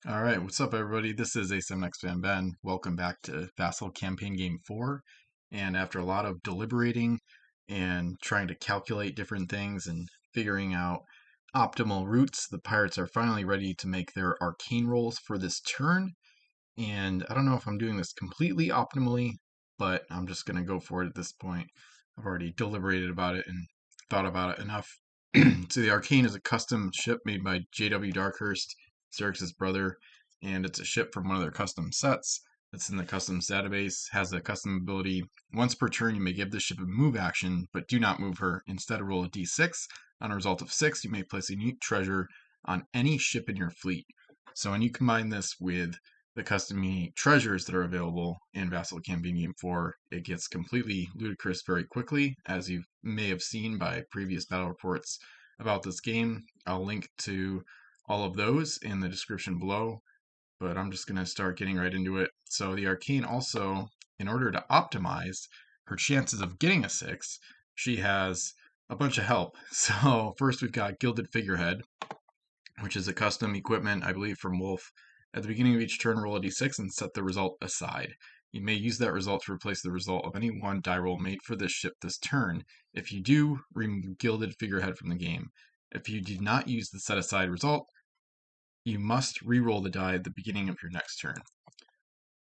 Alright, what's up everybody? This is A7X Fan Ben. Welcome back to Vassal Campaign Game 4. And after a lot of deliberating and trying to calculate different things and figuring out optimal routes, the pirates are finally ready to make their arcane rolls for this turn. And I don't know if I'm doing this completely optimally, but I'm just going to go for it at this point. I've already deliberated about it and thought about it enough. So the Arcane is a custom ship made by J.W. Darkhurst, Xerxes' brother, and it's a ship from one of their custom sets that's in the customs database, has a custom ability. Once per turn, you may give the ship a move action, but do not move her. Instead, roll a d6. On a result of 6, you may place a unique treasure on any ship in your fleet. So when you combine this with the custom unique treasures that are available in Vassal Campaign Game 4, it gets completely ludicrous very quickly, as you may have seen by previous battle reports about this game. I'll link to all of those in the description below, but I'm just going to start getting right into it. So the Arcane also, in order to optimize her chances of getting a 6, she has a bunch of help. So first we've got Gilded Figurehead, which is a custom equipment, I believe, from Wolf. At the beginning of each turn, roll a d6 and set the result aside. You may use that result to replace the result of any one die roll made for this ship this turn. If you do, remove Gilded Figurehead from the game. If you did not use the set aside result, you must re-roll the die at the beginning of your next turn.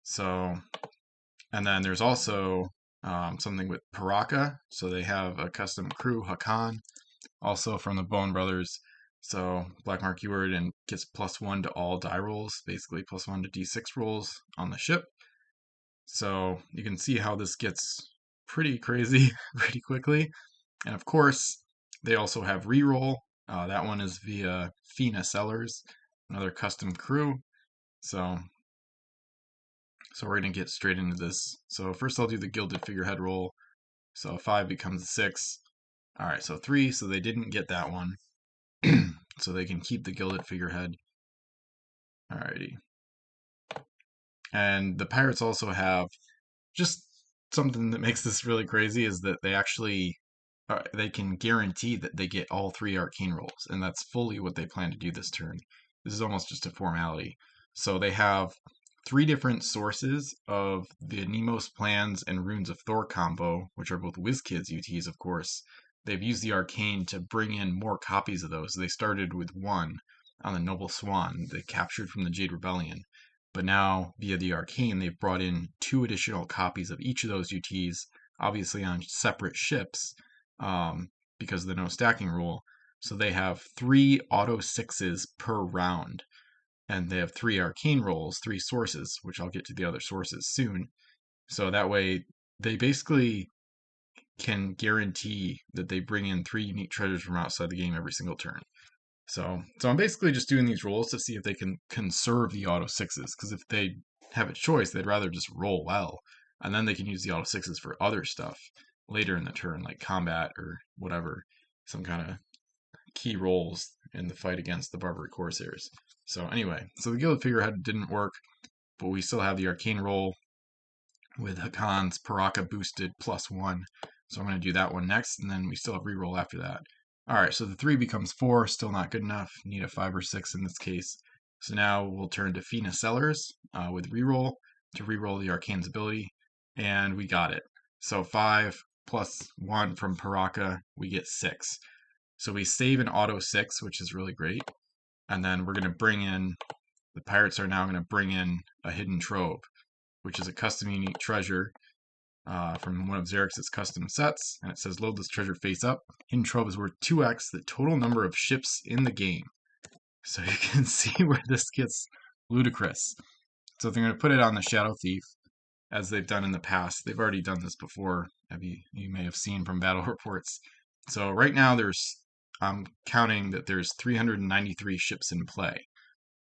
So, and then there's also something with Paraka. So they have a custom crew, Hakan, also from the Bone Brothers. So black mark keyword and gets +1 to all die rolls, basically +1 to d6 rolls on the ship. So you can see how this gets pretty crazy pretty quickly. And of course, they also have reroll. That one is via Fina Sellers, another custom crew. So we're going to get straight into this. So first I'll do the Gilded Figurehead roll. So 5 becomes a 6. Alright, so 3, so they didn't get that one. So they can keep the Gilded Figurehead. Alrighty. And the pirates also have just something that makes this really crazy is that they actually they can guarantee that they get all 3 arcane rolls, and that's fully what they plan to do this turn. This is almost just a formality. So they have 3 different sources of the Nemos Plans and Runes of Thor combo, which are both WizKids UTs, of course. They've used the Arcane to bring in more copies of those. They started with 1 on the Noble Swan they captured from the Jade Rebellion. But now, via the Arcane, they've brought in 2 additional copies of each of those UTs, obviously on separate ships, because of the no stacking rule. So they have 3 auto 6s per round, and they have 3 arcane rolls, 3 sources, which I'll get to the other sources soon. So that way, they basically can guarantee that they bring in 3 unique treasures from outside the game every single turn. So I'm basically just doing these rolls to see if they can conserve the auto 6s, because if they have a choice, they'd rather just roll well, and then they can use the auto 6s for other stuff later in the turn, like combat or whatever, some kind of key rolls in the fight against the Barbary Corsairs. So anyway, so the Gilded Figurehead didn't work, but we still have the Arcane roll with Hakan's Paraka boosted +1. So I'm going to do that one next, and then we still have reroll after that. Alright, so the 3 becomes 4, still not good enough. Need a 5 or 6 in this case. So now we'll turn to Fina Sellers with reroll to reroll the Arcane's ability, and we got it. So 5 plus 1 from Paraka, we get 6. So we save an auto 6, which is really great. And then we're going to bring in, the pirates are now going to bring in a Hidden Trove, which is a custom unique treasure from one of Xerxes' custom sets, and it says load this treasure face up. Hidden Trove is worth 2x the total number of ships in the game. So you can see where this gets ludicrous. So they're going to put it on the Shadow Thief, as they've done in the past. They've already done this before, you may have seen from battle reports. So right now I'm counting that there's 393 ships in play.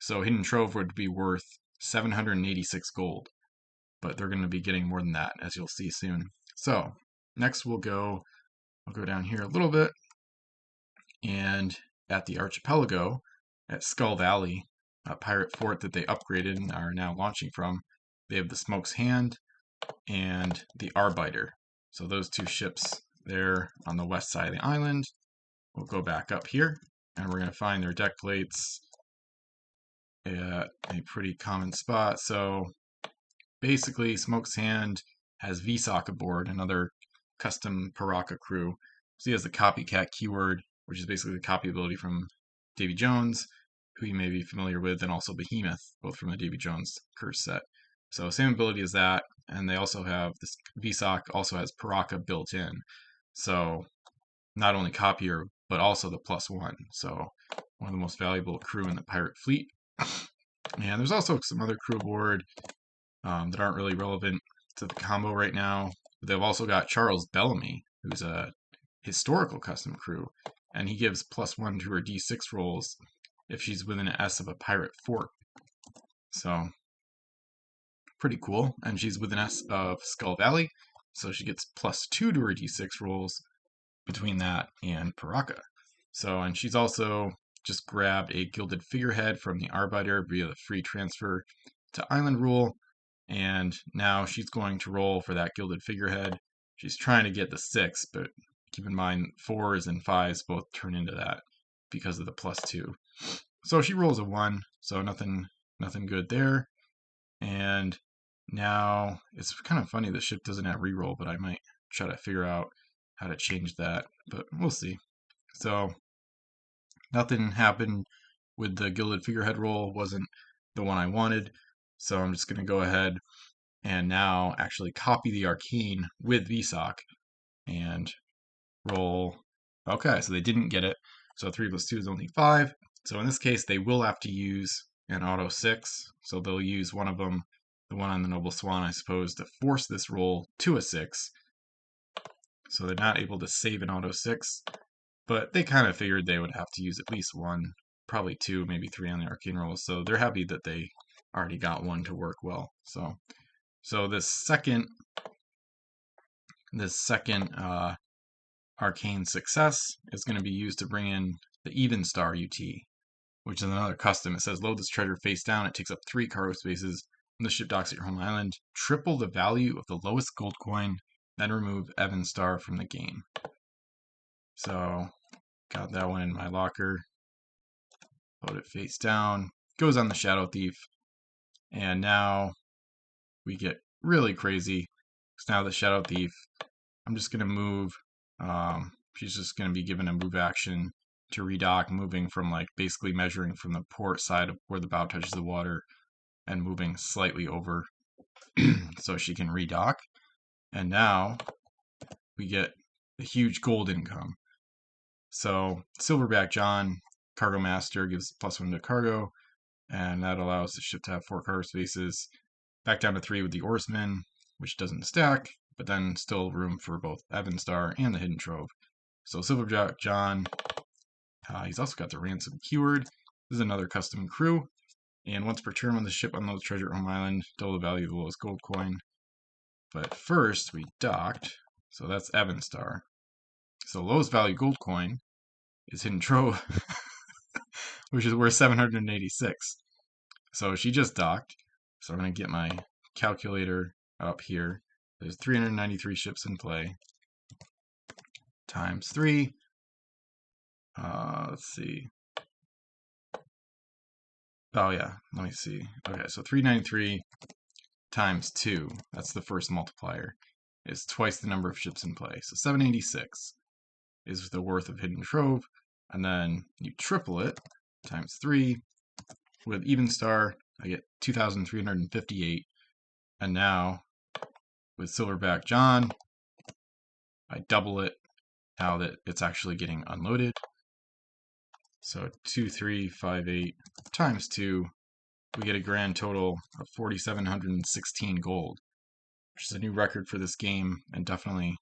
So Hidden Trove would be worth 786 gold. But they're going to be getting more than that, as you'll see soon. So next I'll go down here a little bit, and at the Archipelago, at Skull Valley, a pirate fort that they upgraded and are now launching from, they have the Smoke's Hand and the Arbiter. So those 2 ships there on the west side of the island. We'll go back up here, and we're going to find their deck plates. at a pretty common spot. So basically, Smoke's Hand has VSOC aboard, another custom Paraka crew. So he has the copycat keyword, which is basically the copy ability from Davy Jones, who you may be familiar with, and also Behemoth, both from the Davy Jones curse set. So same ability as that, and they also have this VSOC also has Paraka built in. So not only copier, but also the +1. So one of the most valuable crew in the pirate fleet. And there's also some other crew aboard that aren't really relevant to the combo right now. But they've also got Charles Bellamy, who's a historical custom crew, and he gives +1 to her D6 rolls if she's within an S of a pirate fort. So pretty cool. And she's within S of Skull Valley, so she gets +2 to her D6 rolls between that and Paraka. So, and she's also just grabbed a Gilded Figurehead from the Arbiter via the free transfer to Island Rule, and now she's going to roll for that Gilded Figurehead. She's trying to get the 6, but keep in mind 4s and 5s both turn into that because of the +2. So she rolls a 1, so nothing good there. And now it's kind of funny the ship doesn't have reroll, but I might try to figure out how to change that, but we'll see. So nothing happened with the Gilded Figurehead roll, wasn't the one I wanted. So I'm just going to go ahead and now actually copy the Arcane with VSOC and roll. Okay, so they didn't get it. So 3 + 2 is only 5. So in this case, they will have to use an auto 6. So they'll use one of them, the one on the Noble Swan, I suppose, to force this roll to a 6. So they're not able to save an auto 6. But they kind of figured they would have to use at least 1, probably 2, maybe 3 on the Arcane rolls. So they're happy that they already got 1 to work well. So this second Arcane success is going to be used to bring in the Even Star UT, which is another custom. It says load this treasure face down. It takes up 3 cargo spaces. When the ship docks at your home island, triple the value of the lowest gold coin, then remove Even Star from the game. So got that one in my locker. Load it face down. Goes on the Shadow Thief. And now we get really crazy. So now the Shadow Thief, I'm just going to move. She's just going to be given a move action to redock, moving from like basically measuring from the port side of where the bow touches the water and moving slightly over so she can redock. And now we get a huge gold income. So Silverback John, Cargo Master, gives +1 to cargo, and that allows the ship to have 4 cargo spaces. Back down to 3 with the Oarsman, which doesn't stack, but then still room for both Even Star and the Hidden Trove. So Silverback John, he's also got the Ransom keyword. This is another custom crew. And once per turn when the ship unloads treasure at home island, double the value of the lowest gold coin. But first we docked, so that's Even Star. So the lowest value gold coin is Hidden Trove, which is worth 786. So she just docked. So I'm going to get my calculator up here. There's 393 ships in play. Times 3. Let's see. Oh yeah, let me see. Okay, so 393 times 2. That's the first multiplier. Is twice the number of ships in play. So 786 is the worth of Hidden Trove. And then you triple it times 3. With Even Star, I get 2,358. And now with Silverback John, I double it now that it's actually getting unloaded. So 2358 times 2, we get a grand total of 4,716 gold, which is a new record for this game and definitely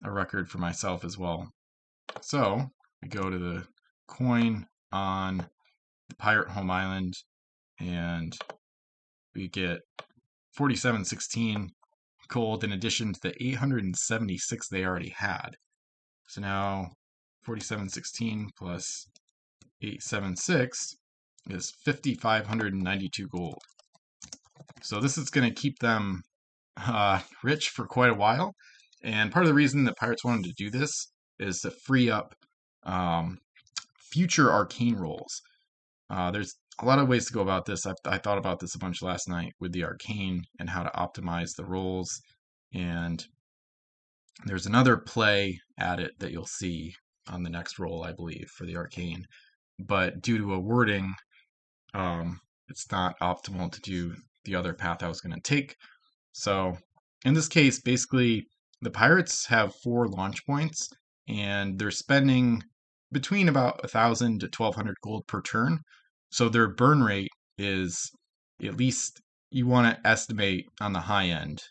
a record for myself as well. So we go to the coin on the Pirate Home Island and we get 4,716 gold in addition to the 876 they already had. So now 4,716 plus 876 is 5,592 gold. So this is going to keep them rich for quite a while. And part of the reason that Pirates wanted to do this is to free up future Arcane Rolls. There's a lot of ways to go about this. I thought about this a bunch last night with the Arcane and how to optimize the rolls. And there's another play at it that you'll see on the next roll, I believe, for the Arcane. But due to a wording, it's not optimal to do the other path I was going to take. So in this case, basically, the pirates have 4 launch points, and they're spending between about 1,000 to 1,200 gold per turn. So their burn rate is, at least you want to estimate on the high end.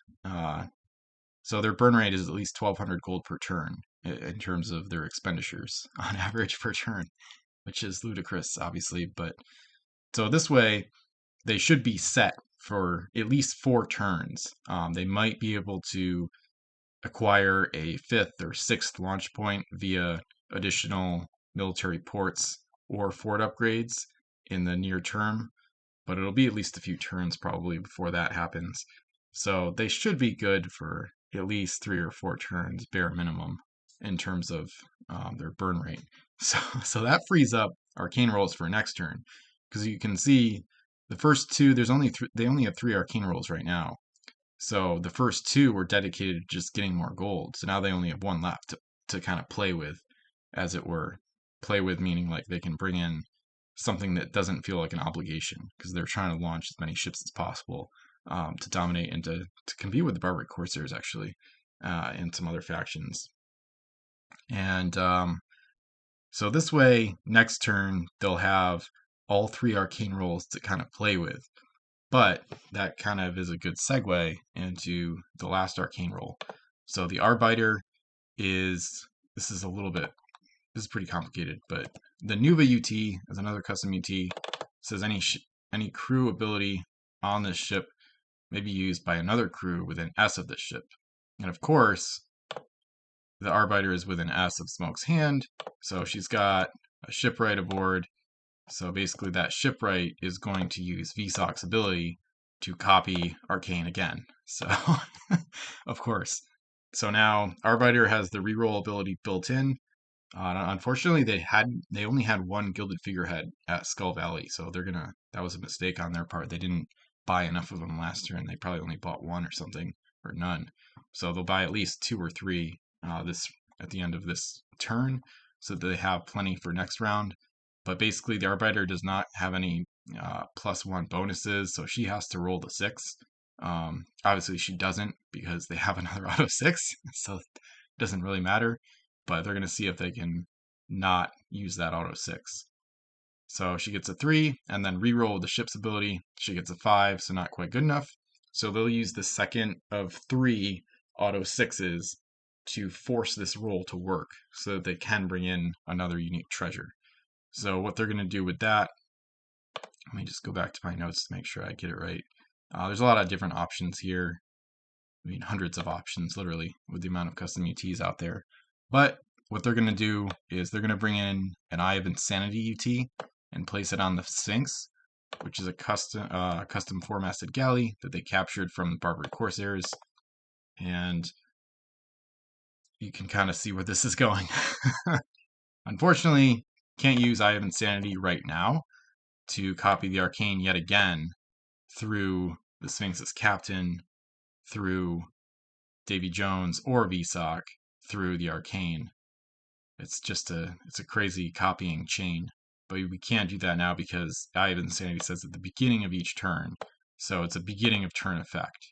So their burn rate is at least 1,200 gold per turn in terms of their expenditures on average per turn, which is ludicrous, obviously. But so this way, they should be set for at least 4 turns. They might be able to acquire a 5th or 6th launch point via additional military ports or fort upgrades in the near term, but it'll be at least a few turns probably before that happens. So they should be good for at least 3 or 4 turns, bare minimum, in terms of their burn rate. So that frees up Arcane Rolls for next turn, because you can see the first 2, they only have 3 Arcane Rolls right now. So the first 2 were dedicated to just getting more gold. So now they only have 1 left to kind of play with, as it were. Play with meaning like they can bring in something that doesn't feel like an obligation, because they're trying to launch as many ships as possible to dominate and to compete with the Barbaric Corsairs, actually, and some other factions. And so this way, next turn, they'll have all 3 Arcane Rolls to kind of play with. But that kind of is a good segue into the last Arcane Roll. So the Arbiter is, this is pretty complicated, but the Nuva UT is another custom UT. It says any crew ability on this ship may be used by another crew within S of this ship. And of course, the Arbiter is within S of Smoke's hand, so she's got a shipwright aboard. So basically that shipwright is going to use VSOC's ability to copy Arcane again. So, of course. So now Arbiter has the reroll ability built in. Unfortunately, they only had 1 gilded figurehead at Skull Valley, so that was a mistake on their part. They didn't buy enough of them last turn. They probably only bought 1 or something, or none. So they'll buy at least 2 or 3 at the end of this turn, so that they have plenty for next round. But basically, the Arbiter does not have any +1 bonuses, so she has to roll the 6. Obviously, she doesn't, because they have another auto 6, so it doesn't really matter. But they're going to see if they can not use that auto 6. So she gets a 3, and then reroll the ship's ability. She gets a 5, so not quite good enough. So they'll use the second of 3 auto 6s to force this roll to work, so that they can bring in another unique treasure. So what they're going to do with that, let me just go back to my notes to make sure I get it right. There's a lot of different options here. I mean, hundreds of options, literally, with the amount of custom UTs out there. But what they're going to do is they're going to bring in an Eye of Insanity UT and place it on the Sphinx, which is a custom 4-masted galley that they captured from the Barbaric Corsairs. And you can kind of see where this is going. Unfortunately, can't use Eye of Insanity right now to copy the Arcane yet again through the Sphinx's captain, through Davy Jones or VSOC, through the Arcane. It's a crazy copying chain. But we can't do that now because Eye of Insanity says at the beginning of each turn. So it's a beginning of turn effect.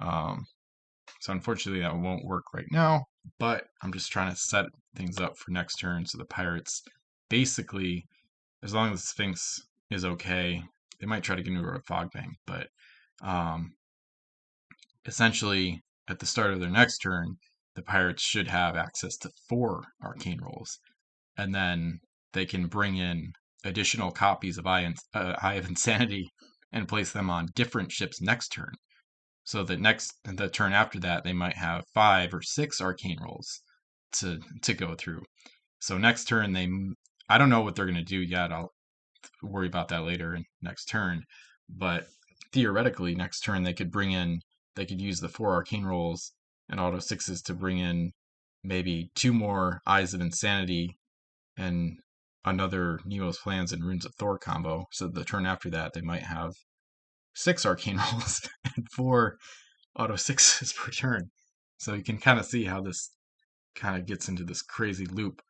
So unfortunately that won't work right now, but I'm just trying to set things up for next turn so the pirates basically, as long as the Sphinx is okay, they might try to get into a fog bank, but essentially at the start of their next turn, the pirates should have access to 4 Arcane Rolls, and then they can bring in additional copies of Eye of Insanity and place them on different ships next turn. So that the turn after that, they might have 5 or 6 Arcane Rolls to go through. So next turn, I don't know what they're going to do yet. I'll worry about that later in next turn. But theoretically, next turn they could use the 4 Arcane Rolls and auto 6s to bring in maybe 2 more Eyes of Insanity and another Nemo's Plans and Runes of Thor combo. So the turn after that, they might have 6 Arcane Rolls and 4 auto 6s per turn. So you can kind of see how this kind of gets into this crazy loop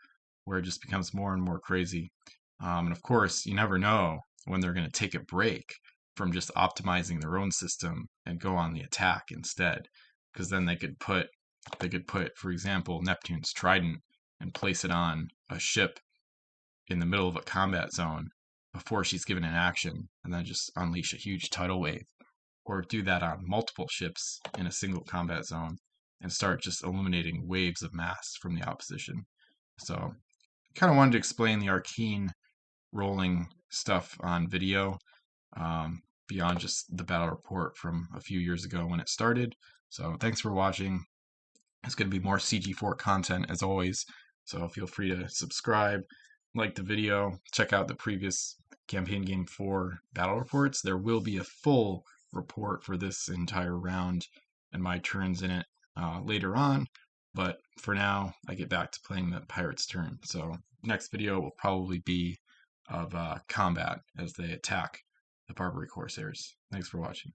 where it just becomes more and more crazy. And of course, you never know when they're going to take a break from just optimizing their own system and go on the attack instead. Because then they could put, for example, Neptune's Trident and place it on a ship in the middle of a combat zone before she's given an action, and then just unleash a huge tidal wave, or do that on multiple ships in a single combat zone and start just eliminating waves of mass from the opposition. So, kind of wanted to explain the arcane rolling stuff on video, beyond just the battle report from a few years ago when it started. So, thanks for watching. There's going to be more CG4 content as always, so feel free to subscribe, like the video, check out the previous Campaign Game 4 battle reports. There will be a full report for this entire round and my turns in it later on, but for now, I get back to playing the Pirates' turn. So next video will probably be of combat as they attack the Barbary Corsairs. Thanks for watching.